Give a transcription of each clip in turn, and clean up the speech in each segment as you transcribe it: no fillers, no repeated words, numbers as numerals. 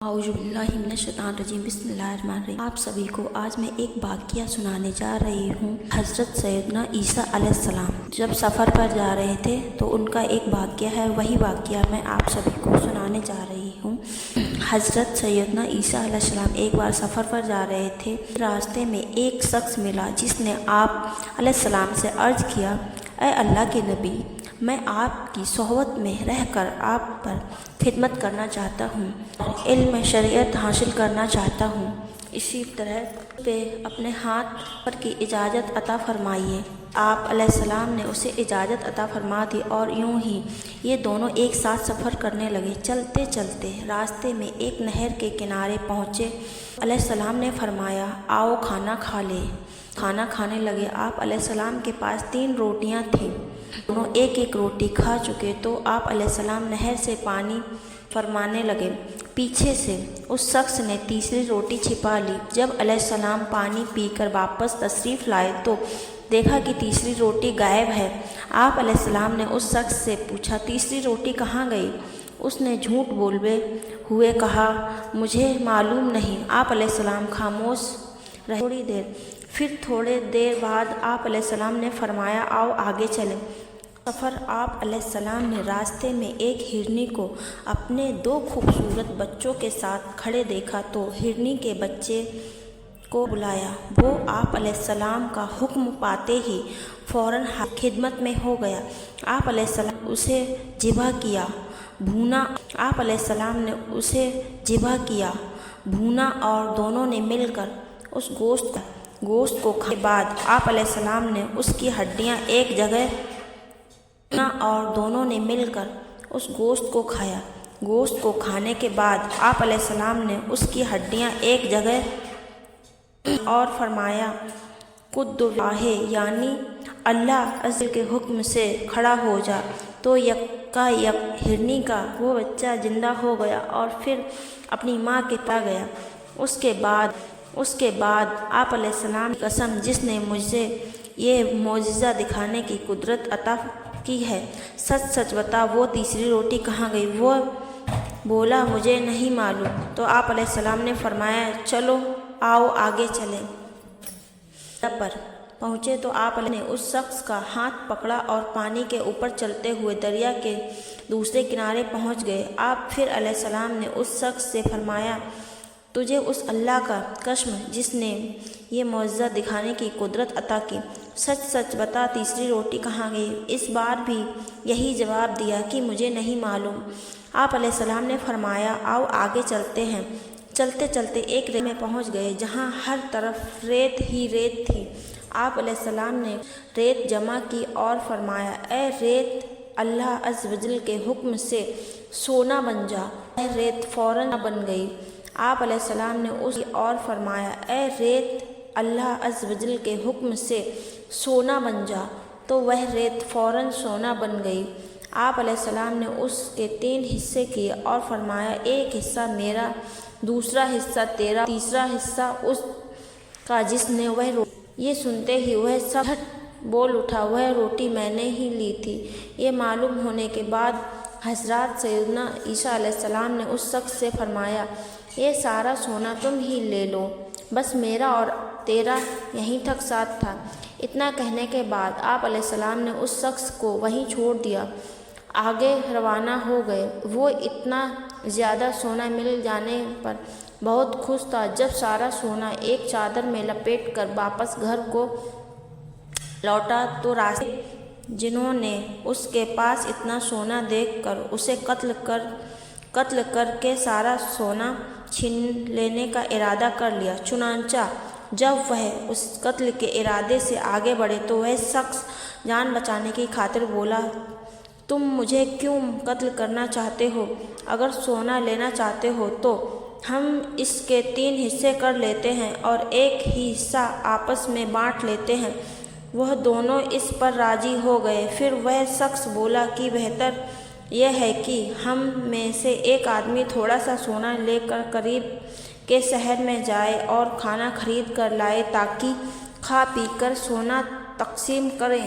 اعوذ باللہ من الشیطان الرجیم بسم اللہ الرحمن الرحیم۔ آپ سبھی کو آج میں ایک واقعہ سنانے جا رہی ہوں۔ حضرت سیدنا عیسیٰ علیہ السلام جب سفر پر جا رہے تھے تو ان کا ایک واقعہ ہے، وہی واقعہ میں آپ سبھی کو سنانے جا رہی ہوں۔ حضرت سیدنا عیسیٰ علیہ السلام ایک بار سفر پر جا رہے تھے۔ راستے میں ایک شخص ملا جس نے آپ علیہ السلام سے عرض کیا، اے اللہ کے نبی، میں آپ کی صحبت میں رہ کر آپ پر خدمت کرنا چاہتا ہوں، علم شریعت حاصل کرنا چاہتا ہوں، اسی طرح پہ اپنے ہاتھ پر کی اجازت عطا فرمائیے۔ آپ علیہ السلام نے اسے اجازت عطا فرما دی اور یوں ہی یہ دونوں ایک ساتھ سفر کرنے لگے۔ چلتے چلتے راستے میں ایک نہر کے کنارے پہنچے۔ علیہ السلام نے فرمایا، آؤ کھانا کھا لیں۔ کھانا کھانے لگے۔ آپ علیہ السلام کے پاس 3 روٹیاں تھیں، دونوں ایک ایک روٹی کھا چکے تو آپ علیہ السلام نہر سے پانی فرمانے لگے۔ پیچھے سے اس شخص نے تیسری روٹی چھپا لی۔ جب علیہ السلام پانی پی کر واپس تشریف لائے تو دیکھا کہ تیسری روٹی غائب ہے۔ آپ علیہ السلام نے اس شخص سے پوچھا، تیسری روٹی کہاں گئی؟ اس نے جھوٹ بولتے ہوئے کہا، مجھے معلوم نہیں۔ آپ علیہ السلام خاموش رہے تھوڑی دیر، پھر تھوڑے دیر بعد آپ علیہ السلام نے فرمایا، آؤ آگے چلیں۔ سفر آپ علیہ السلام نے راستے میں ایک ہرنی کو اپنے 2 خوبصورت بچوں کے ساتھ کھڑے دیکھا تو ہرنی کے بچے کو بلایا۔ وہ آپ علیہ السلام کا حکم پاتے ہی فوراً خدمت میں ہو گیا۔ آپ علیہ السلام اسے ذبح کیا، بھونا۔ آپ علیہ السلام نے اسے ذبح کیا، بھونا اور دونوں نے مل کر اس گوشت کو کھانے کے بعد آپ علیہ السلام نے اس کی ہڈیاں ایک جگہ اور دونوں نے مل کر اس گوشت کو کھایا۔ گوشت کو کھانے کے بعد آپ علیہ السلام نے اس کی ہڈیاں ایک جگہ اور فرمایا، قد واحے، یعنی اللہ عز کے حکم سے کھڑا ہو جا، تو یکا یک ہرنی کا وہ بچہ زندہ ہو گیا اور پھر اپنی ماں کے پاس گیا۔ اس کے بعد آپ علیہ السلام کی قسم جس نے مجھے یہ معجزہ دکھانے کی قدرت عطا کی ہے، سچ سچ بتا، وہ تیسری روٹی کہاں گئی؟ وہ بولا، مجھے نہیں معلوم۔ تو آپ علیہ السلام نے فرمایا، چلو آؤ آگے چلیں۔ پر پہنچے تو آپ علیہ نے اس شخص کا ہاتھ پکڑا اور پانی کے اوپر چلتے ہوئے دریا کے دوسرے کنارے پہنچ گئے۔ آپ پھر علیہ السلام نے اس شخص سے فرمایا، تجھے اس اللہ کا قسم جس نے یہ معجزہ دکھانے کی قدرت عطا کی، سچ سچ بتا، تیسری روٹی کہاں گئی؟ اس بار بھی یہی جواب دیا کہ مجھے نہیں معلوم۔ آپ علیہ السلام نے فرمایا، آؤ آگے چلتے ہیں۔ چلتے چلتے ایک ریت میں پہنچ گئے جہاں ہر طرف ریت ہی ریت تھی۔ آپ علیہ السلام نے ریت جمع کی اور فرمایا، اے ریت، اللہ عز و جل کے حکم سے سونا بن جا۔ اے ریت فوراً بن گئی۔ آپ علیہ السلام نے اس کی اور فرمایا، اے ریت، اللہ عز و جل کے حکم سے سونا بن جا، تو وہ ریت فوراً سونا بن گئی۔ آپ علیہ السلام نے اس کے 3 حصے کیے اور فرمایا، ایک حصہ میرا، دوسرا حصہ تیرا، تیسرا حصہ اس کا جس نے وہ روٹی۔ یہ سنتے ہی وہ سب جھٹ بول اٹھا، وہ روٹی میں نے ہی لی تھی۔ یہ معلوم ہونے کے بعد حضرت سیدنا عیسیٰ علیہ السلام نے اس شخص سے فرمایا، یہ سارا سونا تم ہی لے لو، بس میرا اور تیرا یہیں تک ساتھ تھا۔ اتنا کہنے کے بعد آپ علیہ السلام نے اس شخص کو وہیں چھوڑ دیا، آگے روانہ ہو گئے۔ وہ اتنا زیادہ سونا مل جانے پر بہت خوش تھا۔ جب سارا سونا ایک چادر میں لپیٹ کر واپس گھر کو لوٹا تو راستے جنہوں نے اس کے پاس اتنا سونا دیکھ کر اسے قتل کر کے سارا سونا چھین لینے کا ارادہ کر لیا۔ چنانچہ جب وہ اس قتل کے ارادے سے آگے بڑھے تو وہ شخص جان بچانے کی خاطر بولا، تم مجھے کیوں قتل کرنا چاہتے ہو؟ اگر سونا لینا چاہتے ہو تو ہم اس کے 3 حصے کر لیتے ہیں اور ایک ہی حصہ آپس میں بانٹ لیتے ہیں۔ وہ دونوں اس پر راضی ہو گئے۔ پھر وہ شخص بولا کہ بہتر یہ ہے کہ ہم میں سے ایک آدمی تھوڑا سا سونا لے کر قریب کے شہر میں جائے اور کھانا خرید کر لائے تاکہ کھا پی کر سونا تقسیم کریں۔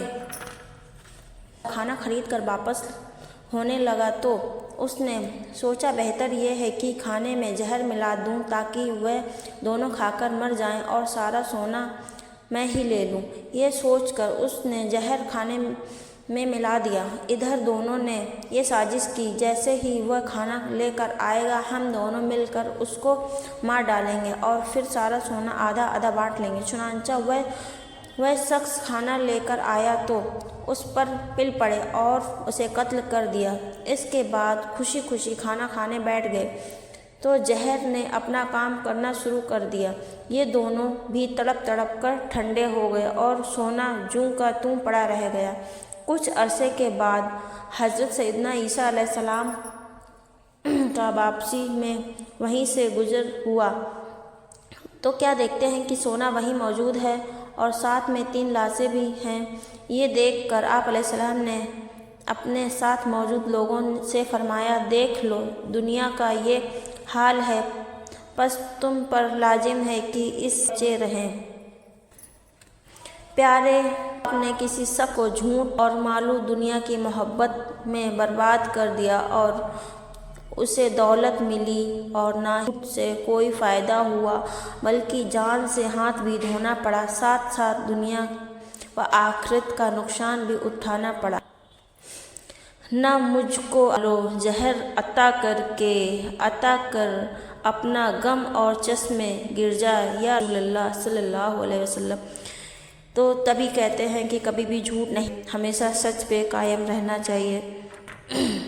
کھانا خرید کر واپس ہونے لگا تو اس نے سوچا بہتر یہ ہے کہ کھانے میں زہر ملا دوں تاکہ وہ دونوں کھا کر مر جائیں اور سارا سونا میں ہی لے لوں۔ یہ سوچ کر اس نے زہر کھانے میں ملا دیا۔ ادھر دونوں نے یہ سازش کی جیسے ہی وہ کھانا لے کر آئے گا ہم دونوں مل کر اس کو مار ڈالیں گے اور پھر سارا سونا آدھا آدھا بانٹ لیں گے۔ چنانچہ وہ شخص کھانا لے کر آیا تو اس پر پل پڑے اور اسے قتل کر دیا۔ اس کے بعد خوشی خوشی کھانا کھانے بیٹھ گئے تو زہر نے اپنا کام کرنا شروع کر دیا۔ یہ دونوں بھی تڑپ تڑپ کر ٹھنڈے ہو گئے اور سونا جوں کا توں پڑا رہ گیا۔ کچھ عرصے کے بعد حضرت سیدنا عیسیٰ علیہ السلام کا واپسی میں وہیں سے گزر ہوا تو کیا دیکھتے ہیں کہ سونا وہیں موجود ہے اور ساتھ میں 3 لاشیں بھی ہیں۔ یہ دیکھ کر آپ علیہ السلام نے اپنے ساتھ موجود لوگوں سے فرمایا، دیکھ لو دنیا کا یہ حال ہے، پس تم پر لازم ہے کہ اس سے بچے رہیں۔ پیارے آپ نے کسی شخص کو جھوٹ اور مالو دنیا کی محبت میں برباد کر دیا اور اسے دولت ملی اور نہ ہی جھوٹ سے کوئی فائدہ ہوا بلکہ جان سے ہاتھ بھی دھونا پڑا، ساتھ ساتھ دنیا و آخرت کا نقصان بھی اٹھانا پڑا۔ نہ مجھ کو آلو زہر عطا کر اپنا غم اور چشمے گر جا یا رسول اللہ صلی اللہ علیہ وسلم۔ تو تبھی کہتے ہیں کہ کبھی بھی جھوٹ نہیں، ہمیشہ سچ پہ قائم رہنا چاہیے۔